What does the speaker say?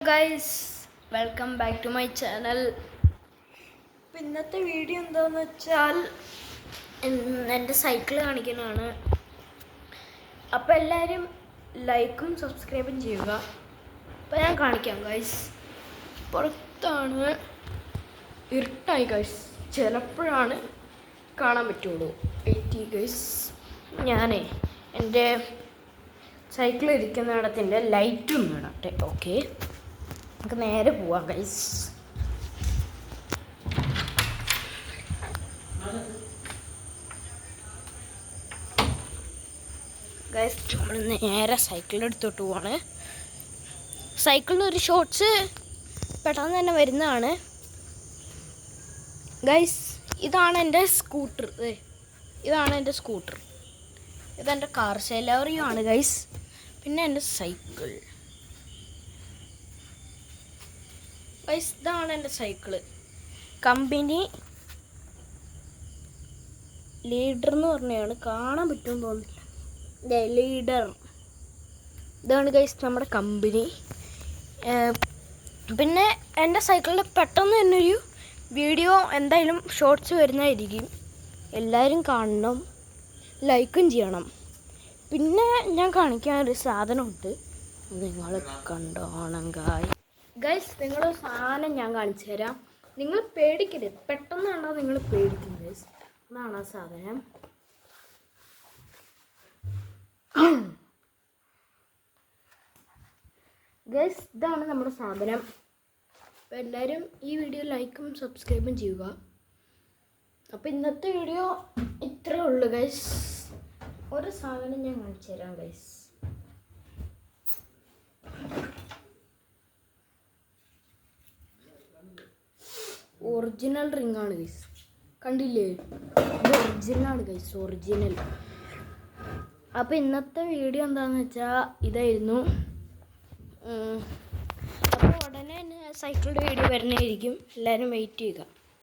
Guys, welcome back to my channel. ഇന്നത്തെ video എന്താണെന്ന് വെച്ചാൽ എൻ്റെ സൈക്കിൾ കാണിക്കുന്നതാണ്. അപ്പോൾ എല്ലാവരും ലൈക്കും സബ്സ്ക്രൈബും ചെയ്യുക. അപ്പോൾ ഞാൻ കാണിക്കാം ഗൈസ്. പുറത്താണ്, ഇരുട്ടായി ഗൈസ്. ചിലപ്പോഴാണ് കാണാൻ പറ്റുള്ളൂ. ഗൈസ്, ഞാനേ എൻ്റെ സൈക്കിൾ ഇരിക്കുന്നിടത്തിൻ്റെ ലൈറ്റും വേണട്ടെ. ഓക്കെ, നമുക്ക് നേരെ പോവാം ഗൈസ്. ഗൈസ്, നമ്മൾ നേരെ സൈക്കിളിനെടുത്തോട്ട് പോവാണ്. സൈക്കിളിന് ഒരു ഷോർട്സ് പെട്ടെന്ന് തന്നെ വരുന്നതാണ് ഗൈസ്. ഇതാണ് എൻ്റെ സ്കൂട്ടർ. ഇതെൻ്റെ കാർ സെലറിയാണ് ഗൈസ്. പിന്നെ എൻ്റെ സൈക്കിൾ ഗൈസ്, ഇതാണ് എൻ്റെ സൈക്കിള്. കമ്പനി ലീഡർ എന്ന് പറഞ്ഞാണ്, കാണാൻ പറ്റുമെന്ന് തോന്നുന്നില്ല. ലീഡർ, ഇതാണ് ഗൈസ് നമ്മുടെ കമ്പനി. പിന്നെ എൻ്റെ സൈക്കിളിൽ പെട്ടെന്ന് തന്നെ ഒരു വീഡിയോ എന്തായാലും ഷോർട്സ് വരുന്നതായിരിക്കും. എല്ലാവരും കാണണം, ലൈക്കും ചെയ്യണം. പിന്നെ ഞാൻ കാണിക്കാൻ ഒരു സാധനമുണ്ട്, നിങ്ങൾ കണ്ടോണം ഗൈസ്. നിങ്ങളൊരു സാധനം ഞാൻ കാണിച്ചു തരാം. നിങ്ങൾ പേടിക്കരുത്, പെട്ടെന്ന് കണ്ടാൽ നിങ്ങൾ പേടിക്കും ഗൈസ്. അതാണ് ആ സാധനം. ഗൈസ്, ഇതാണ് നമ്മുടെ സാധനം. അപ്പോൾ എല്ലാവരും ഈ വീഡിയോ ലൈക്കും സബ്സ്ക്രൈബും ചെയ്യുക. അപ്പോൾ ഇന്നത്തെ വീഡിയോ ഇത്രയേ ഉള്ളൂ ഗൈസ്. ഒരു സാധനം ഞാൻ കാണിച്ചു തരാം ഗൈസ്. ഒറിജിനൽ റിംഗ് ആണ് ഗൈസ്, കണ്ടില്ലേ? ഇത് ഒറിജിനലാണ് ഗൈസ്, ഒറിജിനൽ. അപ്പോൾ ഇന്നത്തെ വീഡിയോ എന്താണെന്ന് വെച്ചാൽ ഇതായിരുന്നു. അപ്പോൾ ഉടനെ തന്നെ സൈക്കിളിൻ്റെ വീഡിയോ വരുന്നതായിരിക്കും. എല്ലാവരും വെയിറ്റ് ചെയ്യുക.